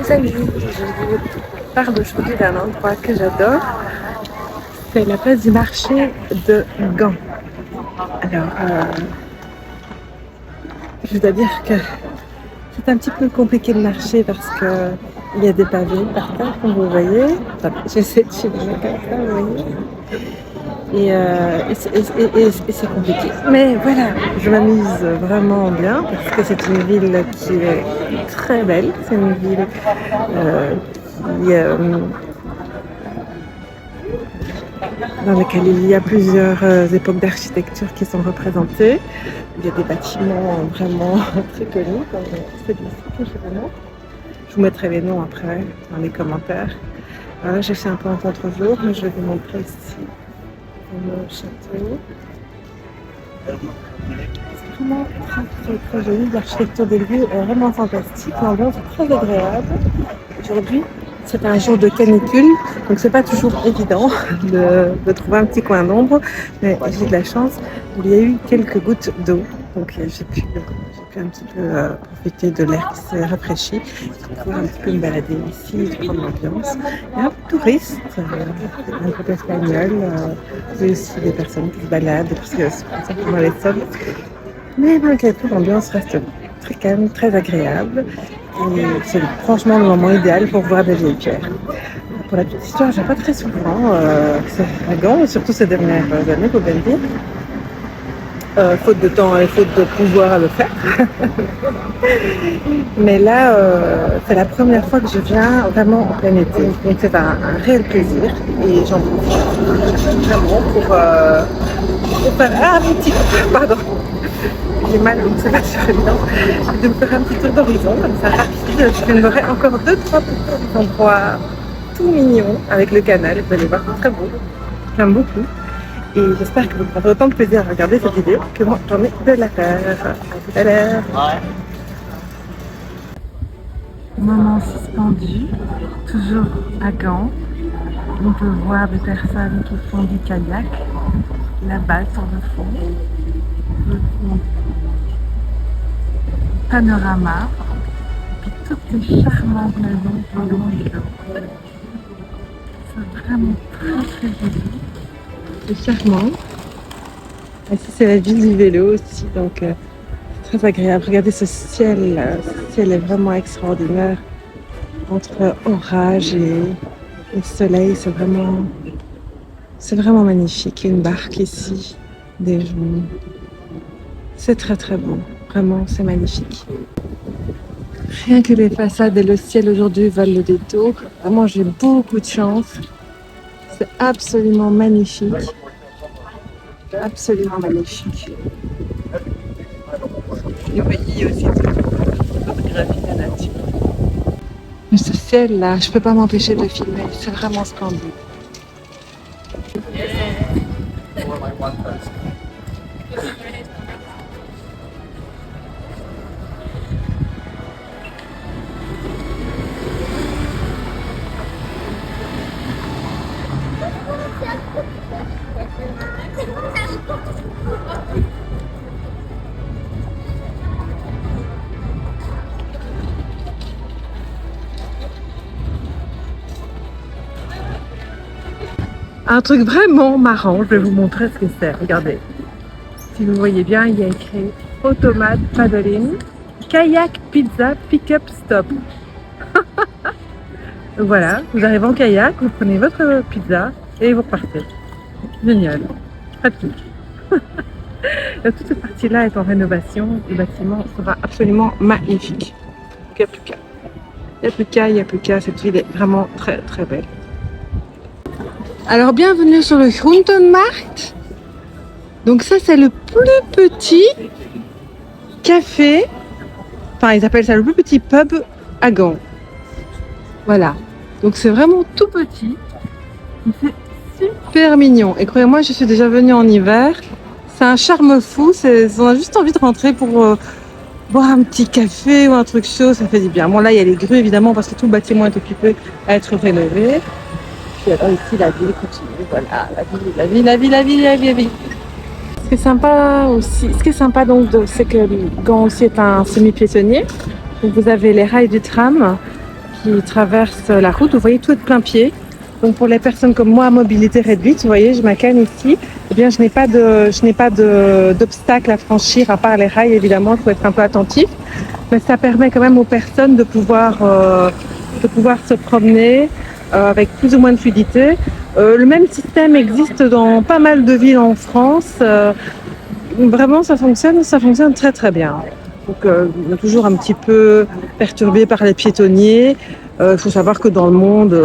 les amis, je vous parle aujourd'hui d'un endroit que j'adore. C'est la place du marché de Gand. Alors, je dois dire que c'est un petit peu compliqué de marcher parce que il y a des pavés par terre, comme vous voyez. Attendez, j'essaie de filmer comme ça, vous voyez. Et c'est compliqué. Mais voilà, je m'amuse vraiment bien parce que c'est une ville qui est très belle. C'est une ville dans laquelle il y a plusieurs époques d'architecture qui sont représentées. Il y a des bâtiments vraiment très connus, comme celui-ci que je vous montre. Je vous mettrai les noms après dans les commentaires. Là, j'ai fait un peu en contre-jour, mais je vais vous montrer ici le château. C'est vraiment très joli. L'architecture des lieux est vraiment fantastique. L'ambiance est très agréable. Aujourd'hui, c'est un jour de canicule, donc c'est pas toujours évident de trouver un petit coin d'ombre, mais j'ai de la chance. Il y a eu quelques gouttes d'eau, donc j'ai pu un petit peu profiter de l'air qui s'est rafraîchi, pouvoir un petit peu me balader ici, prendre l'ambiance. Il y a un peu de touristes, un groupe espagnol, et aussi des personnes qui se baladent, parce que c'est simplement les seuls. Mais malgré tout, l'ambiance reste très calme, très agréable. Et c'est franchement le moment idéal pour voir des vieilles pierres. Pour la petite histoire, je ne viens pas très souvent à Gand, et surtout ces dernières années, faut bien le dire. Faute de temps et faute de pouvoir le faire. Mais là, c'est la première fois que je viens vraiment en plein été. Donc c'est un réel plaisir et j'en profite vraiment pour faire un petit... Pardon. J'ai mal, donc c'est pas super évident. De me faire un petit tour d'horizon, comme ça, rapide. Je filmerai encore 2-3 petits endroits tout mignons avec le canal. Vous allez voir, c'est très beau. J'aime beaucoup. Et j'espère que vous prendrez autant de plaisir à regarder cette vidéo que moi j'en ai de la faire. À tout à l'heure. Moment suspendu, toujours à Gand. On peut voir des personnes qui font du kayak là-bas sur le fond. Panorama, et puis toutes ces charmantes maisons le long de l'eau. C'est vraiment très joli et charmant. Ici c'est la ville du vélo aussi, donc c'est très agréable. Regardez ce ciel est vraiment extraordinaire. Entre orage et soleil, c'est vraiment magnifique. Il y a une barque ici, des gens. C'est très beau. Vraiment, c'est magnifique. Rien que les façades et le ciel aujourd'hui valent le détour. Vraiment, j'ai beaucoup de chance. C'est absolument magnifique. Absolument magnifique. Et vous voyez aussi toute la photographie de la nature. Mais ce ciel-là, je ne peux pas m'empêcher de le filmer. C'est vraiment splendide. Un truc vraiment marrant, je vais vous montrer ce que c'est. Regardez. Si vous voyez bien, il y a écrit automate paddling, kayak pizza pick-up stop. Donc voilà, vous arrivez en kayak, vous prenez votre pizza et vous repartez. Génial, pratique. Toute cette partie-là est en rénovation. Le bâtiment sera absolument magnifique. Il n'y a plus qu'à. Il n'y a plus qu'à. Cette ville est vraiment très belle. Alors bienvenue sur le Groentenmarkt. Donc ça c'est le plus petit café, enfin ils appellent ça le plus petit pub à Gand. Voilà, donc c'est vraiment tout petit, c'est super mignon. Et croyez-moi, je suis déjà venue en hiver, c'est un charme fou, on a juste envie de rentrer pour boire un petit café ou un truc chaud, ça fait du bien. Bon là il y a les grues évidemment parce que tout le bâtiment est occupé à être rénové. Puis alors ici la ville continue, voilà, la ville. Ce qui est sympa donc, c'est que Gand aussi est un semi-piétonnier. Donc vous avez les rails du tram qui traverse la route. Vous voyez, tout est de plein pied. Donc pour les personnes comme moi à mobilité réduite, vous voyez, je m'acane ici. Eh bien, je n'ai pas d'obstacle à franchir à part les rails. Évidemment, il faut être un peu attentif. Mais ça permet quand même aux personnes de pouvoir se promener avec plus ou moins de fluidité. Le même système existe dans pas mal de villes en France. Vraiment, ça fonctionne très très bien. Donc, on est toujours un petit peu perturbé par les piétonniers. Il faut savoir que dans le monde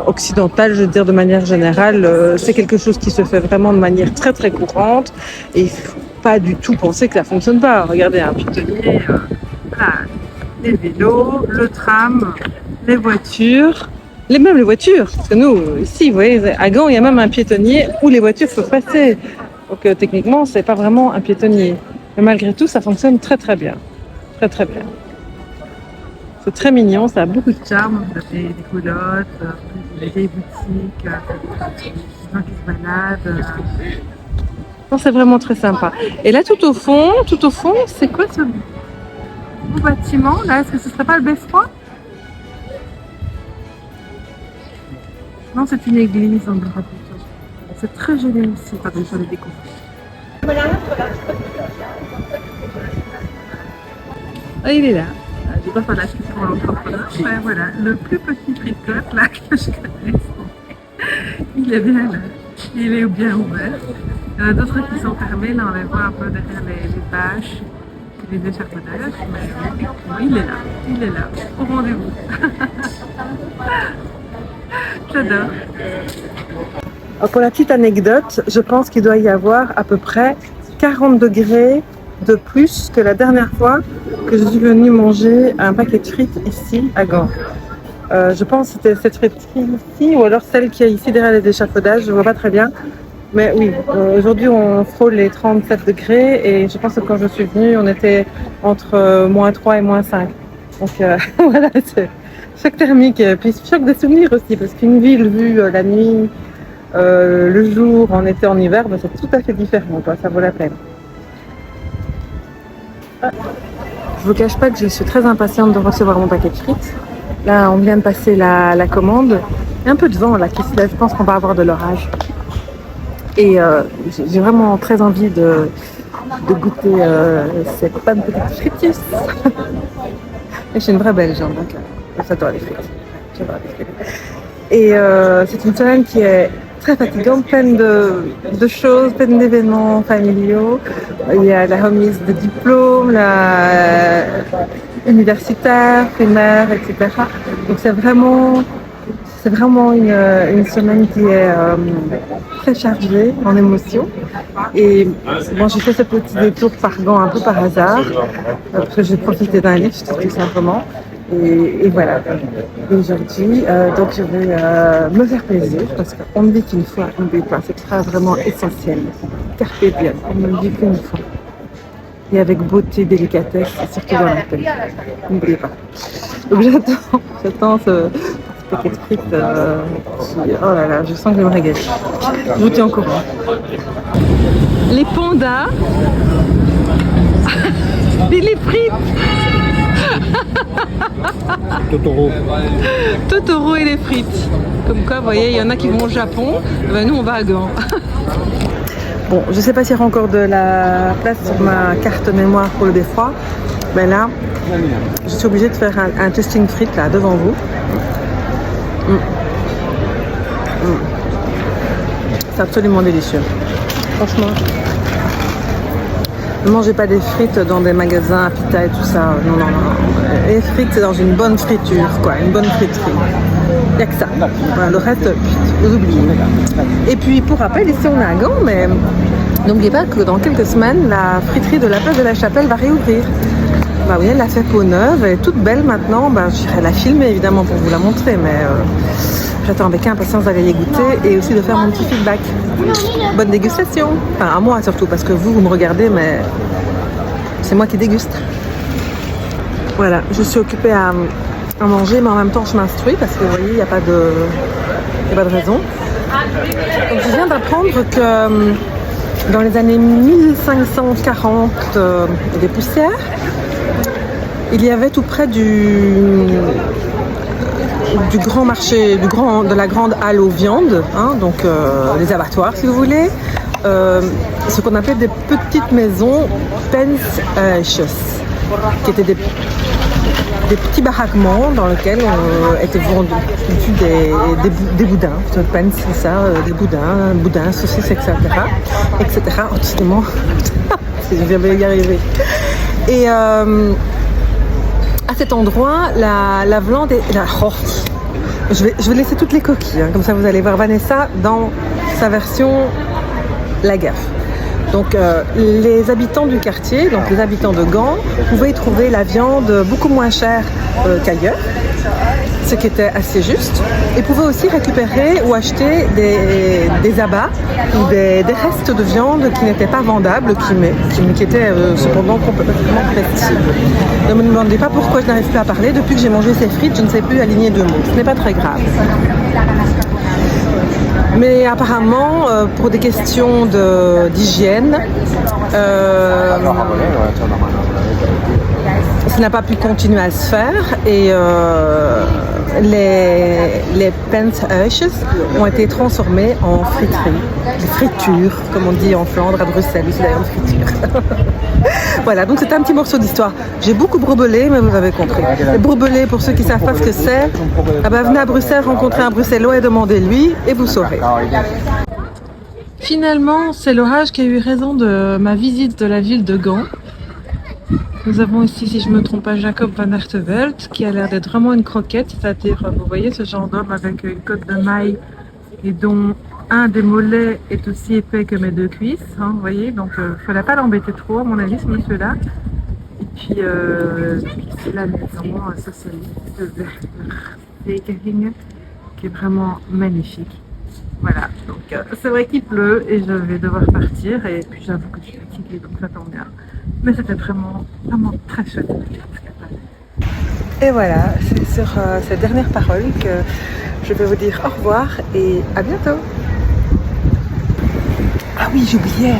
occidental, je veux dire de manière générale, c'est quelque chose qui se fait vraiment de manière très très courante. Et il ne faut pas du tout penser que ça ne fonctionne pas. Regardez, un piétonnier, voilà, les vélos, le tram, les voitures. Même les voitures, parce que nous, ici, vous voyez, à Gand, il y a même un piétonnier où les voitures peuvent passer. Donc techniquement, c'est pas vraiment un piétonnier. Mais malgré tout, ça fonctionne très très bien. Très très bien. C'est très mignon, ça a beaucoup de charme. Vous avez des colottes, des vieilles boutiques, des gens qui se baladent. Non, c'est vraiment très sympa. Et là, tout au fond, c'est quoi ce beau bâtiment là? Est-ce que ce serait pas le Beffroi? Non, c'est une église en Europe. C'est très joli aussi, pardon, sur les découvertes. Ah, il est là. Je ne vais pas faire la suite pour l'entrepreneur. Ouais, voilà, le plus petit tricote là que je connaisse. Il est bien là. Il est bien ouvert. Il y en a d'autres qui sont fermés. Là, on les voit un peu derrière les bâches, les échafaudages. Mais il est là. Il est là. Au rendez-vous. J'adore. Pour la petite anecdote, je pense qu'il doit y avoir à peu près 40 degrés de plus que la dernière fois que je suis venue manger un paquet de frites ici à Gand. Je pense que c'était cette friterie ici ou alors celle qui est ici derrière les échafaudages, je ne vois pas très bien. Mais oui, aujourd'hui on frôle les 37 degrés et je pense que quand je suis venue on était entre moins 3 et moins 5. Donc voilà, c'est choc thermique, puis choc des souvenirs aussi parce qu'une ville vue la nuit, le jour, en été, en hiver, ben, c'est tout à fait différent, quoi. Ça vaut la peine. Je vous cache pas que je suis très impatiente de recevoir mon paquet de frites. Là, on vient de passer la commande. Il y a un peu de vent là qui se lève, je pense qu'on va avoir de l'orage. Et j'ai vraiment très envie de goûter cette panne petite fritus. Je suis une vraie Belge, donc j'adore les frites. J'adore les frites. Et c'est une semaine qui est très fatigante, pleine de choses, pleine d'événements familiaux. Il y a la remise de diplômes, la universitaire, primaire, etc. Donc c'est vraiment une semaine qui est très chargée en émotions. Et bon, j'ai fait ce petit détour par Gand un peu par hasard, parce que j'ai profité d'un lift tout simplement. Et voilà. Et aujourd'hui, donc je vais me faire plaisir parce qu'on me dit qu'une fois, on n'oublie pas. C'est vraiment essentiel. Carpe diem, on ne me dit qu'une fois. Et avec beauté, délicatesse, et surtout dans la tête. N'oubliez pas. Donc j'attends ce paquet de frites. Oh là là, je sens que je vais me régaler. Je vous tiens au courant. Les pandas. Et les frites. Totoro et les frites. Comme quoi, vous voyez, il y en a qui vont au Japon, ben nous on va à Gand. Bon, je sais pas s'il y aura encore de la place sur ma carte mémoire pour le Beffroi, mais là, je suis obligée de faire un testing frites là devant vous. C'est absolument délicieux. Franchement. Ne mangez pas des frites dans des magasins à pita et tout ça. Non. Les frites, c'est dans une bonne friture, quoi. Une bonne friterie. Il n'y a que ça. Voilà, le reste, vous oubliez. Et puis, pour rappel, ici, on est à Gand, mais n'oubliez pas que dans quelques semaines, la friterie de la place de la Chapelle va réouvrir. Bah oui, elle a fait peau neuve, elle est toute belle maintenant. Bah, j'irai la filmer, évidemment, pour vous la montrer, mais j'attends avec impatience d'aller y goûter et aussi de faire mon petit feedback. Bonne dégustation. Enfin, à moi surtout, parce que vous me regardez, mais c'est moi qui déguste. Voilà, je suis occupée à manger, mais en même temps, je m'instruis, parce que vous voyez, il n'y a pas de raison. Donc, je viens d'apprendre que dans les années 1540 des poussières, il y avait tout près du du grand marché, de la grande halle aux viandes, hein, donc les abattoirs si vous voulez, ce qu'on appelait des petites maisons penshuis, qui étaient des petits baraquements dans lesquels étaient vendus des boudins, pens, c'est ça, des boudins, saucisses, etc. Oh, justement, je vais y arriver. Et à cet endroit, la viande est... je vais laisser toutes les coquilles, hein, comme ça vous allez voir Vanessa dans sa version lager. Donc les habitants du quartier, donc les habitants de Gand, pouvaient y trouver la viande beaucoup moins chère qu'ailleurs, ce qui était assez juste, et pouvaient aussi récupérer ou acheter des abats ou des restes de viande qui n'étaient pas vendables, qui étaient cependant complètement comestibles. Ne me demandez pas pourquoi je n'arrive plus à parler. Depuis que j'ai mangé ces frites, je ne sais plus aligner deux mots. Ce n'est pas très grave. Mais apparemment, pour des questions d'hygiène, ça n'a pas pu continuer à se faire et les penshuis ont été transformés en friteries, des fritures, comme on dit en Flandre, à Bruxelles, c'est d'ailleurs une friture. Voilà, donc c'est un petit morceau d'histoire. J'ai beaucoup brourbelé, mais vous avez compris. Et brourbelé, pour ceux qui ne savent pas ce que c'est, venez à Bruxelles, rencontrez un Bruxellois et demandez-lui, et vous saurez. Finalement, c'est l'orage qui a eu raison de ma visite de la ville de Gand. Nous avons ici, si je ne me trompe pas, Jacob van Ertevelt, qui a l'air d'être vraiment une croquette, c'est-à-dire, vous voyez, ce genre d'homme avec une côte de maille et dont un des mollets est aussi épais que mes deux cuisses, hein, vous voyez, donc il ne fallait pas l'embêter trop, à mon avis, ce monsieur-là. Et puis, c'est la maison socialiste de Verkeringen, qui est vraiment magnifique. Voilà, donc c'est vrai qu'il pleut et je vais devoir partir, et puis j'avoue que je suis fatiguée, donc ça tombe bien. Mais c'était vraiment très chouette. Et voilà, c'est sur ces dernières paroles que je vais vous dire au revoir et à bientôt. Ah oui, j'oubliais.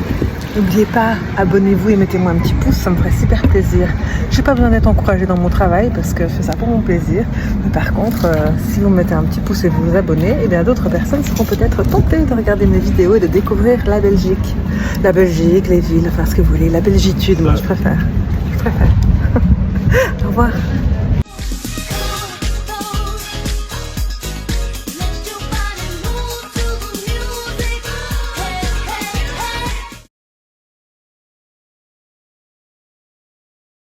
N'oubliez pas, abonnez-vous et mettez-moi un petit pouce, ça me ferait super plaisir. Je n'ai pas besoin d'être encouragée dans mon travail parce que je fais ça pour mon plaisir. Mais par contre, si vous me mettez un petit pouce et vous vous abonnez, eh bien d'autres personnes seront peut-être tentées de regarder mes vidéos et de découvrir la Belgique. La Belgique, les villes, enfin ce que vous voulez, la belgitude, moi je préfère. Au revoir.